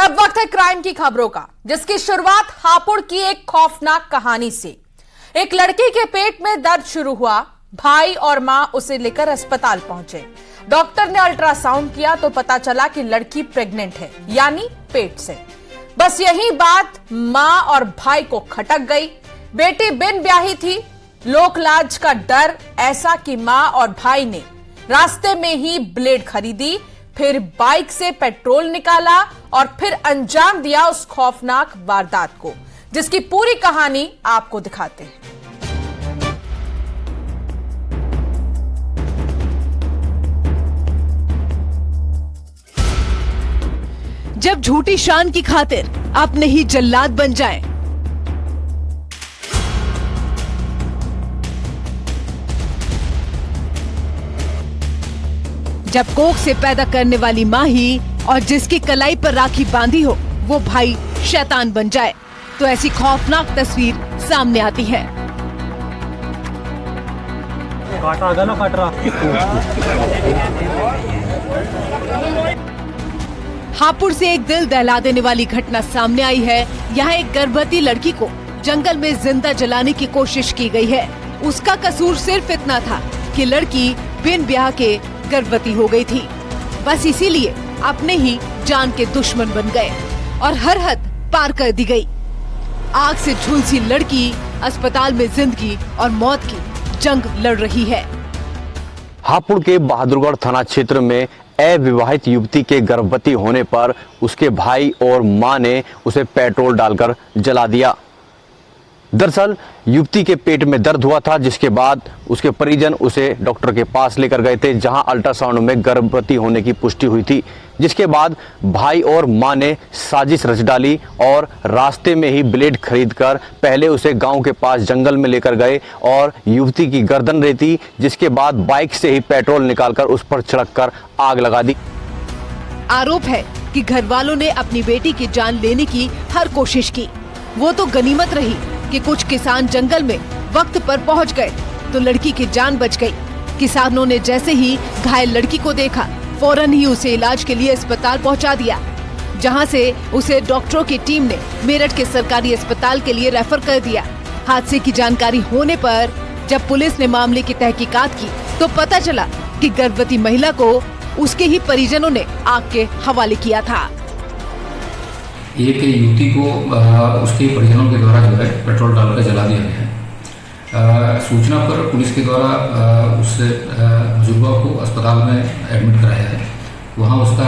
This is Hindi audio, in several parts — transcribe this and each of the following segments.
अब वक्त है क्राइम की खबरों का, जिसकी शुरुआत हापुड़ की एक खौफनाक कहानी से। एक लड़की के पेट में दर्द शुरू हुआ। भाई और मां उसे लेकर अस्पताल पहुंचे। डॉक्टर ने अल्ट्रासाउंड किया तो पता चला कि लड़की प्रेग्नेंट है, यानी पेट से। बस यही बात मां और भाई को खटक गई। बेटी बिन ब्याही थी। लोक लाज का डर ऐसा कि मां और भाई ने रास्ते में ही ब्लेड खरीदी, फिर बाइक से पेट्रोल निकाला और फिर अंजाम दिया उस खौफनाक वारदात को, जिसकी पूरी कहानी आपको दिखाते हैं। जब झूठी शान की खातिर अपने ही जल्लाद बन जाएं, जब कोख से पैदा करने वाली मां ही और जिसकी कलाई पर राखी बांधी हो वो भाई शैतान बन जाए, तो ऐसी खौफनाक तस्वीर सामने आती है। हापुड़ से एक दिल दहला देने वाली घटना सामने आई है। यहाँ एक गर्भवती लड़की को जंगल में जिंदा जलाने की कोशिश की गई है। उसका कसूर सिर्फ इतना था कि लड़की बिन ब्याह के गर्भवती हो गई थी। बस इसीलिए अपने ही जान के दुश्मन बन गए और हर हद पार कर दी गई। आग से झुलसी लड़की अस्पताल में जिंदगी और मौत की जंग लड़ रही है। हापुड़ के बहादुरगढ़ थाना क्षेत्र में अविवाहित युवती के गर्भवती होने पर उसके भाई और मां ने उसे पेट्रोल डालकर जला दिया। दरअसल युवती के पेट में दर्द हुआ था, जिसके बाद उसके परिजन उसे डॉक्टर के पास लेकर गए थे, जहां अल्ट्रासाउंड में गर्भवती होने की पुष्टि हुई थी। जिसके बाद भाई और मां ने साजिश रच डाली और रास्ते में ही ब्लेड खरीदकर पहले उसे गांव के पास जंगल में लेकर गए और युवती की गर्दन रेती, जिसके बाद बाइक से ही पेट्रोल निकालकर उस पर छिड़ककर आग लगा दी। आरोप है कि घर वालों ने अपनी बेटी की जान लेने की हर कोशिश की। वो तो गनीमत रही कि कुछ किसान जंगल में वक्त पर पहुंच गए तो लड़की की जान बच गई। किसानों ने जैसे ही घायल लड़की को देखा, फौरन ही उसे इलाज के लिए अस्पताल पहुंचा दिया, जहां से उसे डॉक्टरों की टीम ने मेरठ के सरकारी अस्पताल के लिए रेफर कर दिया। हादसे की जानकारी होने पर जब पुलिस ने मामले की तहकीकात की तो पता चला कि गर्भवती महिला को उसके ही परिजनों ने आग के हवाले किया था। एक युवती को उसके परिजनों के द्वारा जो है पेट्रोल डालकर जला दिया गया है। सूचना पर पुलिस के द्वारा उस बुजुर्गा को अस्पताल में एडमिट कराया है। वहां उसका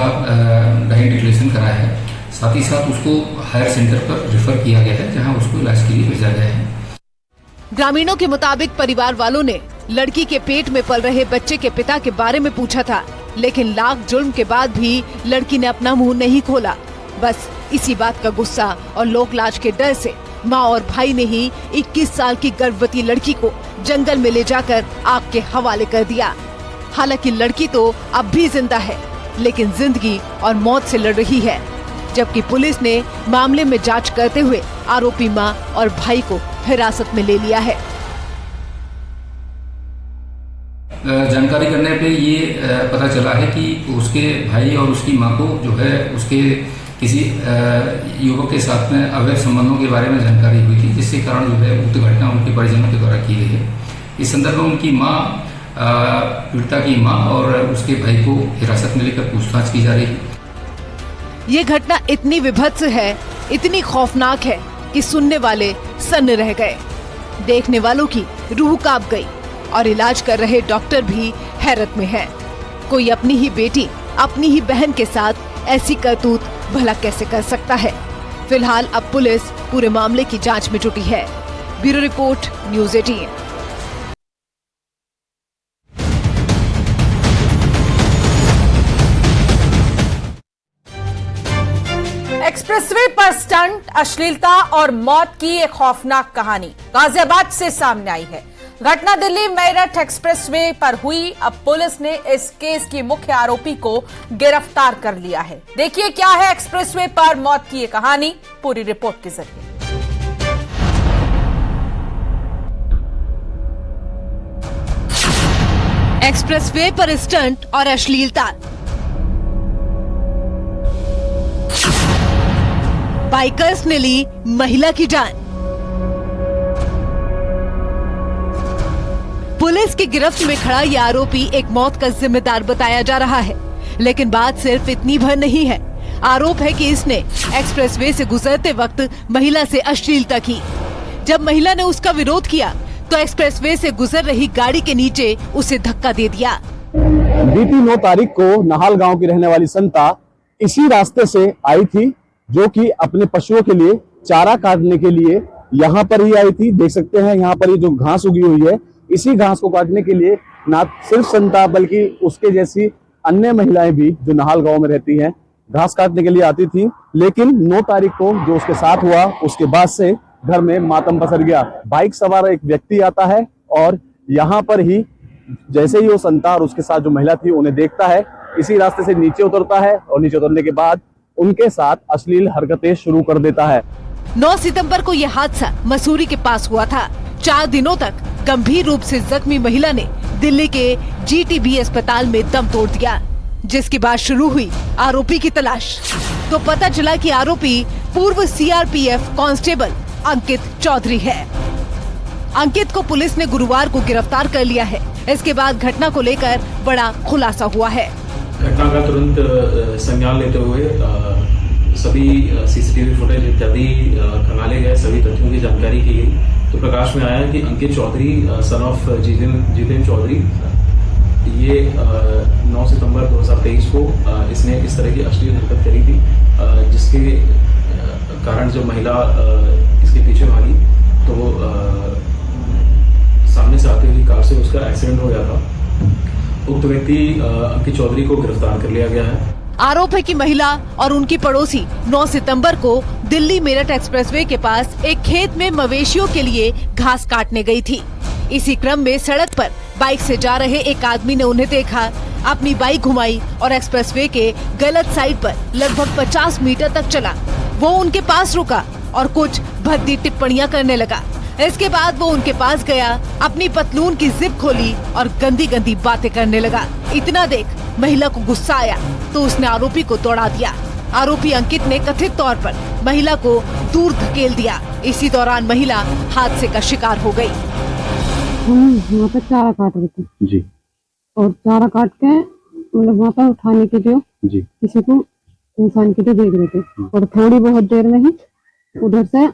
डाई डिक्लेरेशन कराया है। साथ ही साथ उसको हायर सेंटर पर रेफर किया गया है, जहां उसको इलाज के लिए भेजा गया है। ग्रामीणों के मुताबिक परिवार वालों ने लड़की के पेट में पल रहे बच्चे के पिता के बारे में पूछा था, लेकिन लाख जुल्म के बाद भी लड़की ने अपना मुंह नहीं खोला। बस इसी बात का गुस्सा और लोक लाज के डर से माँ और भाई ने ही 21 साल की गर्भवती लड़की को जंगल में ले जाकर आग के हवाले कर दिया। हालांकि लड़की तो अब भी जिंदा है, लेकिन जिंदगी और मौत से लड़ रही है, जबकि पुलिस ने मामले में जांच करते हुए आरोपी माँ और भाई को हिरासत में ले लिया है। जानकारी करने पे ये पता चला है कि उसके भाई और उसकी माँ को जो है उसके किसी युवक के साथ में अवैध संबंधों के बारे में जानकारी हुई थी, जिसके कारण जो है उक्त घटना उनके परिजनों के द्वारा की गई है। इस संदर्भ में उनकी माँ, पीड़िता की माँ और उसके भाई को हिरासत में लेकर पूछताछ की जा रही है। ये घटना इतनी विभत्स है, इतनी खौफनाक है कि सुनने वाले सन्न रह गए, देखने वालों की रूह कांप गई और इलाज कर रहे डॉक्टर भी हैरत में है। कोई अपनी ही बेटी, अपनी ही बहन के साथ ऐसी करतूत भला कैसे कर सकता है। फिलहाल अब पुलिस पूरे मामले की जांच में जुटी है। Bureau report, news 18। एक्सप्रेसवे पर स्टंट, अश्लीलता और मौत की एक खौफनाक कहानी गाजियाबाद से सामने आई है। घटना दिल्ली मेरठ एक्सप्रेसवे पर हुई। अब पुलिस ने इस केस की मुख्य आरोपी को गिरफ्तार कर लिया है। देखिए क्या है एक्सप्रेसवे पर मौत की ये कहानी पूरी रिपोर्ट के जरिए। एक्सप्रेसवे पर स्टंट और अश्लीलता। बाइकर्स ने ली महिला की जान। पुलिस की गिरफ्त में खड़ा ये आरोपी एक मौत का जिम्मेदार बताया जा रहा है, लेकिन बात सिर्फ इतनी भर नहीं है। आरोप है कि इसने एक्सप्रेसवे से गुजरते वक्त महिला से अश्लीलता की। जब महिला ने उसका विरोध किया तो एक्सप्रेसवे से गुजर रही गाड़ी के नीचे उसे धक्का दे दिया। बीती 9 तारीख को नहाल गांव की रहने वाली संता इसी रास्ते से आई थी, जो कि अपने पशुओं के लिए चारा काटने के लिए यहाँ पर ही आई थी। देख सकते हैं यहाँ पर ये जो घास उगी हुई है, इसी घास को काटने के लिए ना सिर्फ संता बल्कि उसके जैसी अन्य महिलाएं भी जो नहाल गांव में रहती हैं घास काटने के लिए आती थी। लेकिन 9 तारीख को जो उसके साथ हुआ उसके बाद से घर में मातम पसर गया। बाइक सवार एक व्यक्ति आता है और यहाँ पर ही जैसे ही वो संता और उसके साथ जो महिला थी उन्हें देखता है, इसी रास्ते से नीचे उतरता है और नीचे उतरने के बाद उनके साथ अश्लील हरकतें शुरू कर देता है। 9 सितंबर को यह हादसा मसूरी के पास हुआ था। 4 दिनों तक गंभीर रूप से जख्मी महिला ने दिल्ली के GTB अस्पताल में दम तोड़ दिया, जिसके बाद शुरू हुई आरोपी की तलाश। तो पता चला कि आरोपी पूर्व CRPF कांस्टेबल अंकित चौधरी है। अंकित को पुलिस ने गुरुवार को गिरफ्तार कर लिया है। इसके बाद घटना को लेकर बड़ा खुलासा हुआ है। घटना का तुरंत संज्ञान लेते हुए सभी CCTV फुटेज इत्यादि खंगाले गए, सभी तथ्यों की जानकारी की गई। तो प्रकाश में आया कि अंकित चौधरी सन ऑफ जितेंद्र चौधरी ये 9 सितंबर 2023 को इसने इस तरह की अश्लील हरकत करी थी, जिसके कारण जब महिला इसके पीछे भागी तो सामने से आती हुई कार से उसका एक्सीडेंट हो गया था। उक्त व्यक्ति अंकित चौधरी को गिरफ्तार कर लिया गया है। आरोप है कि महिला और उनकी पड़ोसी 9 सितंबर को दिल्ली मेरठ एक्सप्रेसवे के पास एक खेत में मवेशियों के लिए घास काटने गई थी। इसी क्रम में सड़क पर बाइक से जा रहे एक आदमी ने उन्हें देखा, अपनी बाइक घुमाई और एक्सप्रेसवे के गलत साइड पर लगभग 50 मीटर तक चला। वो उनके पास रुका और कुछ भद्दी टिप्पणियां करने लगा। इसके बाद वो उनके पास गया, अपनी पतलून की जिप खोली और गंदी गंदी बातें करने लगा। इतना देख महिला को गुस्सा आया तो उसने आरोपी को दौड़ा दिया। आरोपी अंकित ने कथित तौर पर महिला को दूर धकेल दिया। इसी दौरान महिला हादसे का शिकार हो गई। वहाँ पे चारा काट रहे थे जी, और चारा काट के मतलब वहाँ पर उठाने के लिए जी किसी को इंसान की तो देख रहे थे, और थोड़ी बहुत देर में ही उधर से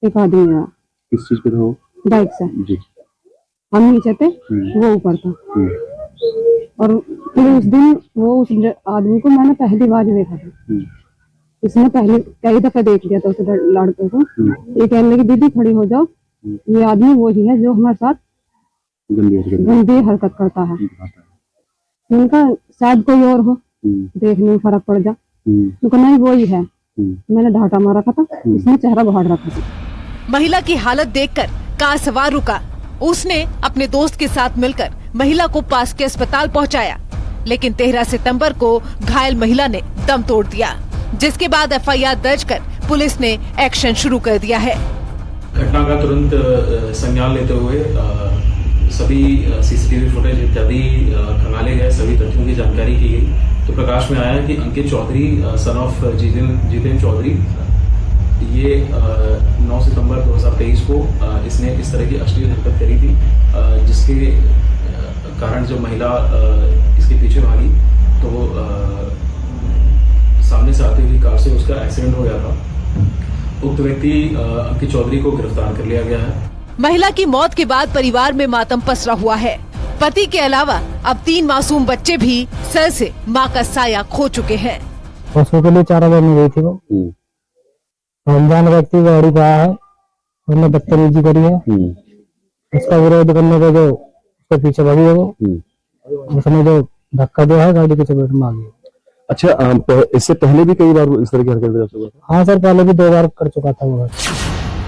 एक आदमी आया। किस चीज पे हो? बाइक से। जी, हम नीचे थे, वो ऊपर था। और फिर उस दिन वो उस आदमी को मैंने पहली बार देखा था। इसने पहले कई दफे देख लिया था उस लड़के को। ये कहने लगी दीदी खड़ी हो जाओ, ये आदमी वही है जो हमारे साथ गंदी हरकत करता है। उनका शायद कोई और हो, देखने में फर्क पड़ जा। उनका नहीं वही है। मैंने ढाटा मारा था, इसने चेहरा बाहर रखा था। महिला की हालत देखकर कार सवार रुका। उसने अपने दोस्त के साथ मिलकर महिला को पास के अस्पताल पहुंचाया, लेकिन 13 सितंबर को घायल महिला ने दम तोड़ दिया, जिसके बाद FIR दर्ज कर पुलिस ने एक्शन शुरू कर दिया है। घटना का तुरंत संज्ञान लेते हुए सभी CCTV फुटेज इत्यादि खंगाले गए, सभी तथ्यों की जानकारी की गई। तो प्रकाश में आया कि अंकित चौधरी सन ऑफ जितेंद्र चौधरी ये 9 सितंबर 2023 को इसने इस तरह की अश्लील हरकत करी थी, जिसके कारण जब महिला इसके पीछे भागी तो सामने से आती हुई कार से उसका एक्सीडेंट हो गया था। उक्त व्यक्ति अंकित चौधरी को गिरफ्तार कर लिया गया है। महिला की मौत के बाद परिवार में मातम पसरा हुआ है। पति के अलावा अब 3 मासूम बच्चे भी सर से मां का साया खो चुके हैं। पशु के लिए चारा देने गई थी वो, अनजान व्यक्ति गाड़ी पे आया है, उसने बदतमीजी करी है। उसका विरोध करने पे जो उसके पीछे भागी है वो, उसने जो धक्का दिया है गाड़ी के चपेट में आ गई। अच्छा, इससे पहले भी कई बार इस तरह की हरकत कर चुका था? हाँ सर, पहले भी 2 बार कर चुका था वो।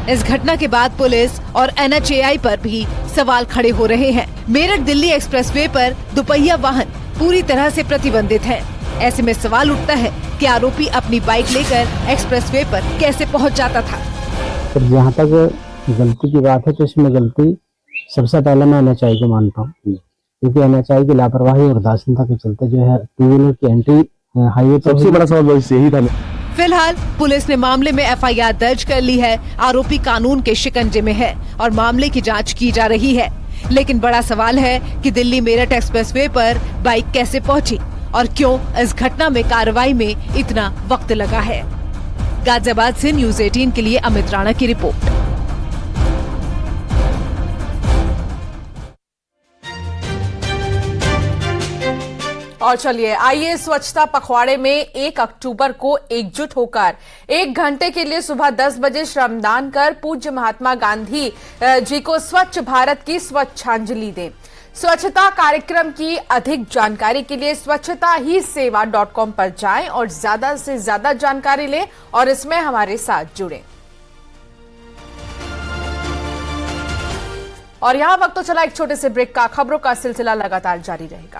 इस घटना के बाद पुलिस और NHAI पर भी सवाल खड़े हो रहे हैं। मेरठ दिल्ली एक्सप्रेसवे पर दुपहिया वाहन पूरी तरह से प्रतिबंधित है। ऐसे में सवाल उठता है कि आरोपी अपनी बाइक लेकर एक्सप्रेसवे पर कैसे पहुंच जाता था। तो जहाँ तक गलती की बात है तो इसमें गलती सबसे पहले मैं NHAI को मानता हूँ, क्योंकि NHAI की लापरवाही और उदासीनता के चलते जो है 2 व्हीलर की एंट्री हाईवे पर। सबसे बड़ा सवाल यही था। फिलहाल पुलिस ने मामले में एफआईआर दर्ज कर ली है। आरोपी कानून के शिकंजे में है और मामले की जांच की जा रही है। लेकिन बड़ा सवाल है कि दिल्ली मेरठ एक्सप्रेसवे पर बाइक कैसे पहुंची और क्यों इस घटना में कार्रवाई में इतना वक्त लगा है। गाजियाबाद से न्यूज़ 18 के लिए अमित राणा की रिपोर्ट। और चलिए आइए स्वच्छता पखवाड़े में 1 अक्टूबर को एकजुट होकर 1 घंटे के लिए सुबह 10 बजे श्रमदान कर पूज्य महात्मा गांधी जी को स्वच्छ भारत की स्वच्छांजलि दें। स्वच्छता कार्यक्रम की अधिक जानकारी के लिए स्वच्छताहीसेवा.com पर जाएं और ज्यादा से ज्यादा जानकारी लें और इसमें हमारे साथ जुड़ें। और यहां वक्त तो चला एक छोटे से ब्रेक का। खबरों का सिलसिला लगातार जारी रहेगा।